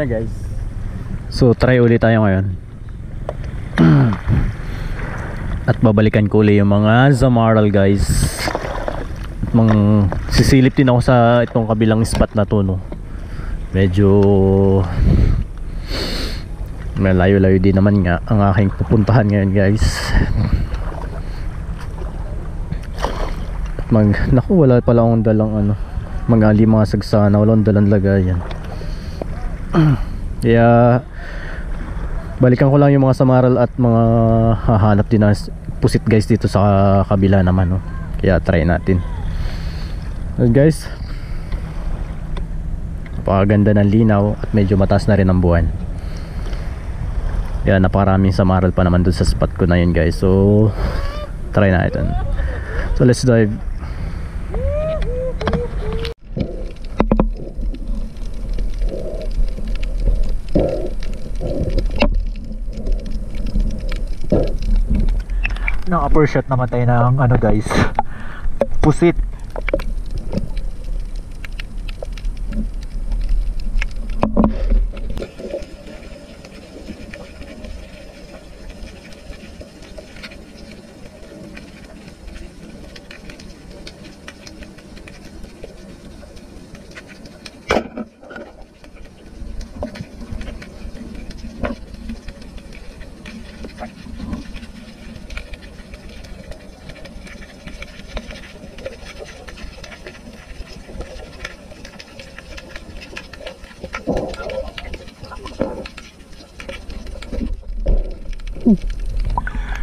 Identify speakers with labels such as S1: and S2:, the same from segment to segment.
S1: na guys. So try ulit tayo ngayon. At babalikan ko ulit yung mga Zamaral guys. At sisilip din ako sa itong kabilang spot na to, no. Medyo malayo-layo din naman nga ang aking pupuntahan ngayon guys. Naku, wala pala akong dalang mga sagsana, wala akong dalang lagayan. Kaya balikan ko lang yung mga Samaral at mga hahanap din ng pusit guys dito sa kabila naman, no? Kaya try natin. Well, guys, napakaganda ng linaw at medyo mataas na rin ang buwan. Kaya napakaraming Samaral pa naman dun sa spot ko na yun guys. So try natin. So let's dive. Naka-upper shot naman tayo ng guys, pusit.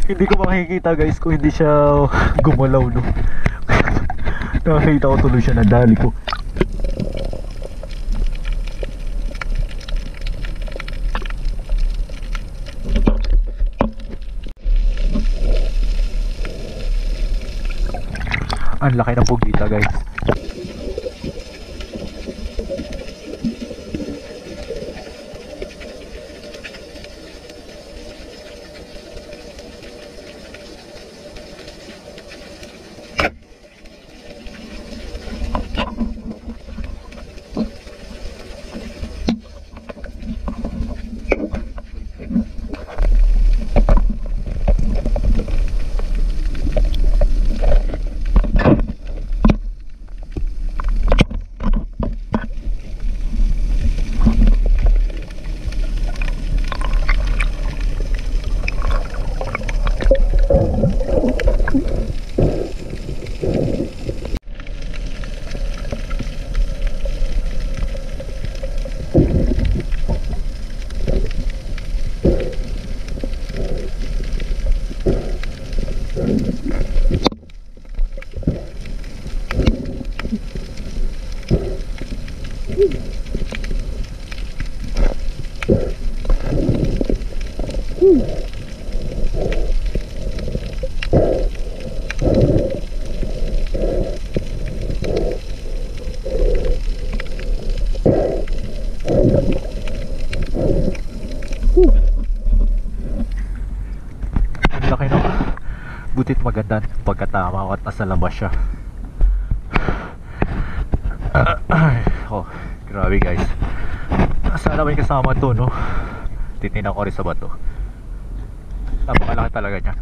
S1: Hindi ko makikita guys kung hindi siya gumalaw, no. Nakakita ko tuloy siya, nadali ko. Ang laki ng pugita guys. Laki, no? Butit maganda pagkatama at nasa labas siya. Oh, grabe guys. Sana may kasama to, no? Titinan ko rin sa bato. Napakalaki talaga niya.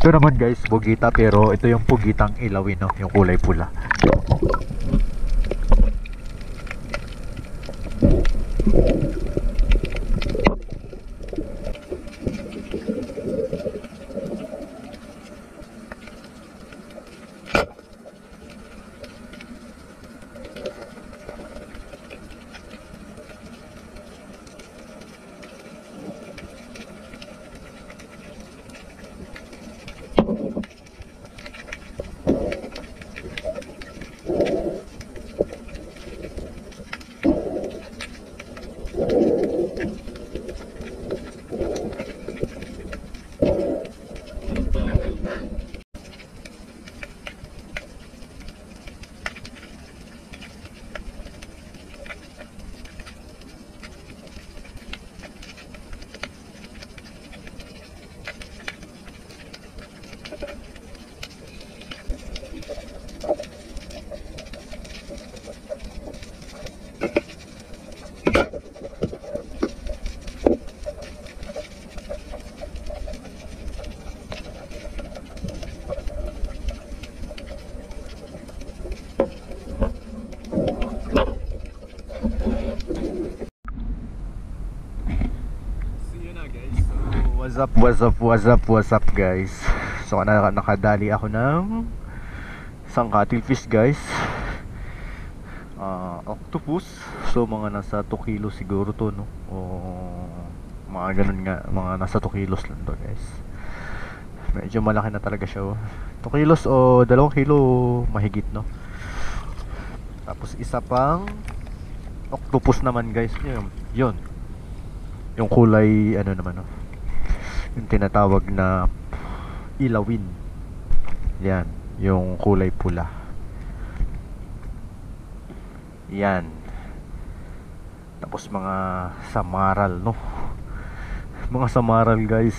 S2: Ito naman guys, pugita, pero ito yung pugitang ilawin, no? Yung kulay pula. What's up guys. So nakadali ako ng isang cuttlefish guys. Octopus. So mga nasa 2 kilos siguro to, no? O mga ganun nga, mga nasa 2 kilos lang to guys. Medyo malaki na talaga siya, oh. 2 kilos o 2 kilo mahigit, no? Tapos isa pang octopus naman guys. Yun. Yung kulay ano naman, no? Yung tinatawag na ilawin. Yan, yung kulay pula. Yan. Tapos mga samaral, no? Mga samaral guys.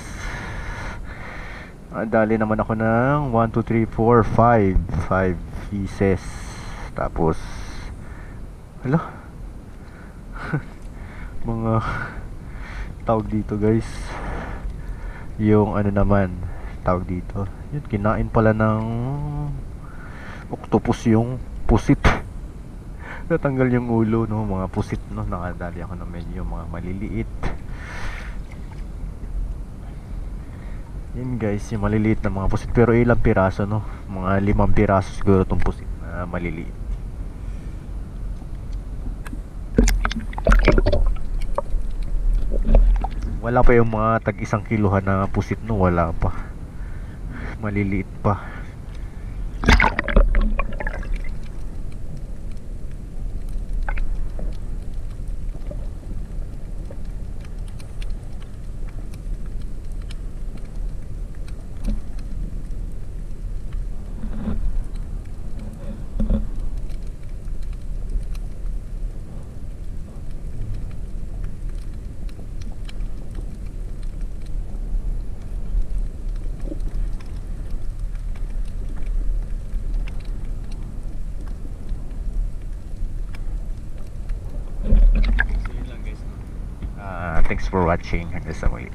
S2: Dali naman ako ng 1, 2, 3, 4, 5 pieces. Tapos hala mga tawag dito guys, yung ano naman tawag dito, yun, kinain pala ng octopus yung pusit. Natanggal yung ulo, no? Mga pusit, no? Nakadali ako ng medyo mga maliliit. Yun guys, yung maliliit na mga pusit, pero ilang piraso, no? Mga 5 piraso siguro tong pusit na maliliit. Wala pa yung mga tag 1 kilohan na pusit, no? Wala pa. Maliliit pa. Thanks for watching. Hanggang sa muli.